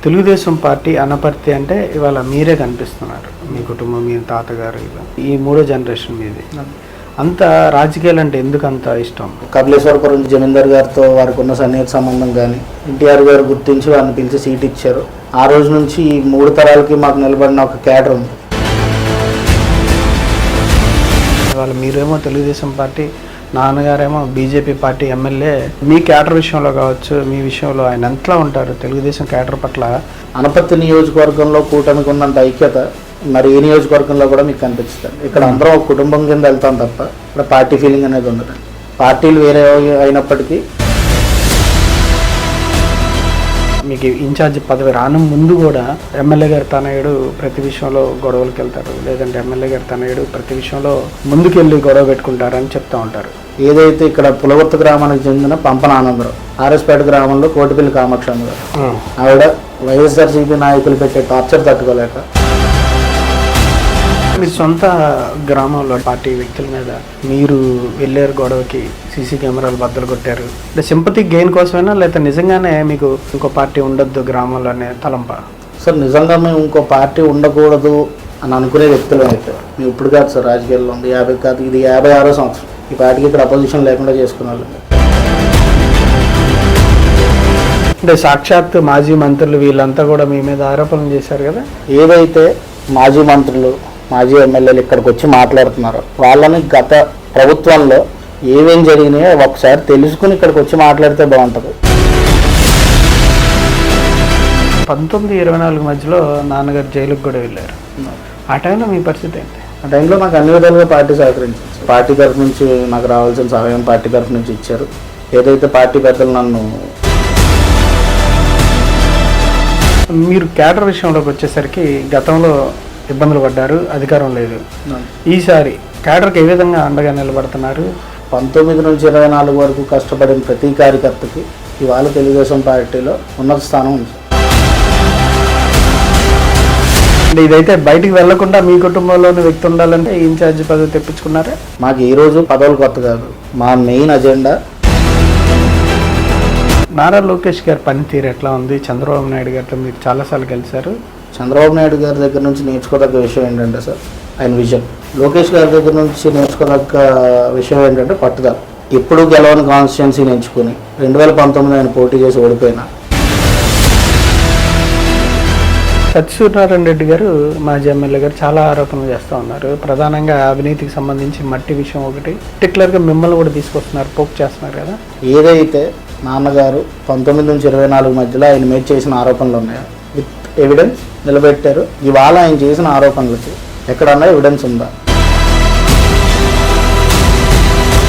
Telugu Desam party Anaparthi అంటే ఇవాళ మీరే కనిపిస్తున్నారు. మీ కుటుంబం, మీ తాతగారు, ఇలా ఈ మూడో జనరేషన్ మీది. అంత రాజకీయాలు అంటే ఎందుకు అంత ఇష్టం? కపిలేశ్వరపురం జమీందార్ గారితో వారికి ఉన్న సన్నిహిత సంబంధం కానీ, ఎన్టీఆర్ గారు గుర్తించి వారిని పిలిచి సీట్ ఇచ్చారు. ఆ రోజు నుంచి ఈ 3 తరాలకి మాకు నిలబడిన ఒక క్యాడర్ ఉంది. ఇవాళ మీరేమో తెలుగుదేశం పార్టీ, నాన్నగారేమో బీజేపీ పార్టీ ఎమ్మెల్యే. మీ క్యాడర్ విషయంలో కావచ్చు, మీ విషయంలో ఆయన ఎంతలా ఉంటారు తెలుగుదేశం క్యాడర్ పట్ల? అనపర్తి నియోజకవర్గంలో కూటమికి ఉన్నంత ఐక్యత మరి ఏ నియోజకవర్గంలో కూడా మీకు కనిపిస్తుంది. ఇక్కడ అందరం ఒక కుటుంబం కింద వెళ్తాం తప్ప ఇక్కడ పార్టీ ఫీలింగ్ అనేది ఉండదు. పార్టీలు వేరే అయినప్పటికీ మీకు ఇన్ఛార్జ్ పదవి రాను ముందు కూడా ఎమ్మెల్యే గారి తనయుడు ప్రతి విషయంలో గొడవలకు వెళ్తారు, లేదంటే ఎమ్మెల్యే గారి తనయుడు ప్రతి విషయంలో ముందుకెళ్ళి గొడవ పెట్టుకుంటారని చెప్తూ ఉంటారు. ఏదైతే ఇక్కడ పులవర్తి గ్రామానికి చెందిన పంపన ఆనందరావు, ఆర్ఎస్పేట గ్రామంలో కోటిపల్లి కామాక్షమ్మ గారు, ఆవిడ వైఎస్ఆర్సీపీ నాయకులు పెట్టే టార్చర్ తట్టుకోలేక మీ సొంత గ్రామంలో పార్టీ వ్యక్తుల మీద మీరు వెళ్ళారు గొడవకి, సీసీ కెమెరాలు బద్దలు కొట్టారు. అంటే సింపతి గెయిన్ కోసమైనా, లేకపోతే నిజంగానే మీకు ఇంకో పార్టీ ఉండొద్దు గ్రామంలో అనే తలంప? సార్, నిజంగా మేము ఇంకో పార్టీ ఉండకూడదు అని అనుకునే వ్యక్తులు అయితే మేము ఇప్పుడు కాదు సార్, రాజకీయాల్లో ఉంది 50 కాదు, ఇది 56వ సంవత్సరం ఈ పార్టీకి ఇక్కడ అపోజిషన్ లేకుండా చేసుకునే వాళ్ళు. అంటే సాక్షాత్ మాజీ మంత్రులు వీళ్ళంతా కూడా మీ మీద ఆరోపణలు చేశారు కదా. ఏదైతే మాజీ మంత్రులు, మాజీ ఎమ్మెల్యేలు ఇక్కడికి వచ్చి మాట్లాడుతున్నారు, వాళ్ళని గత ప్రభుత్వంలో ఏమేం జరిగినాయో ఒకసారి తెలుసుకుని ఇక్కడికి వచ్చి మాట్లాడితే బాగుంటుంది. 1924 మధ్యలో నాన్నగారు జైలుకు కూడా వెళ్ళారు. ఆ టైంలో మీ పరిస్థితి ఏంటి? ఆ టైంలో నాకు అన్ని విధాలుగా పార్టీ సహకరించింది. పార్టీ తరఫు నుంచి నాకు రావాల్సిన సహాయం పార్టీ తరఫు నుంచి ఇచ్చారు. ఏదైతే పార్టీ పెద్దలు నన్ను మీరు క్యాడర్ విషయంలోకి వచ్చేసరికి గతంలో ఇబ్బందులు పడ్డారు, అధికారం లేదు. ఈసారి క్యాడర్కి ఏ విధంగా అండగా నిలబడుతున్నారు? 19 నుంచి 24 వరకు కష్టపడిన ప్రతి కార్యకర్తకి ఇవాళ తెలుగుదేశం పార్టీలో ఉన్నత స్థానం ఉంది. అంటే ఇదైతే బయటికి వెళ్లకుండా మీ కుటుంబంలోని వ్యక్తి ఉండాలంటే ఇన్ఛార్జ్ పదవి తెప్పించుకున్నారా? మాకు ఈ రోజు పదవులు కొత్త కాదు, మా మెయిన్ అజెండా. నారా లోకేష్ గారి పనితీరు ఎట్లా ఉంది? చంద్రబాబు నాయుడు గారితో మీరు చాలాసార్లు కలిశారు. చంద్రబాబు నాయుడు గారి దగ్గర నుంచి నేర్చుకోదగ్గ విషయం ఏంటంటే సార్, ఆయన విజన్. లోకేష్ గారి దగ్గర నుంచి నేర్చుకోదగ్గ విషయం ఏంటంటే పట్టుదల. ఎప్పుడు గెలవని కాన్స్టిట్యున్సీని ఎంచుకుని 2019 ఆయన పోటీ చేసి ఓడిపోయినా. సత్యసూర్యనారాయణ రెడ్డి గారు, మాజీ ఎమ్మెల్యే గారు చాలా ఆరోపణలు చేస్తూ ఉన్నారు. ప్రధానంగా అవినీతికి సంబంధించి మట్టి విషయం ఒకటి, పర్టికులర్గా మిమ్మల్ని కూడా తీసుకొస్తున్నారు, పోక్ చేస్తున్నారు కదా. ఏదైతే నాన్నగారు 19 నుంచి 24 మధ్యలో ఆయన మీద చేసిన ఆరోపణలు ఉన్నాయో విత్ ఎవిడెన్స్ నిలబెట్టారు. ఇవాళ ఆయన చేసిన ఆరోపణలకి ఎక్కడన్నా ఎవిడెన్స్ ఉందా?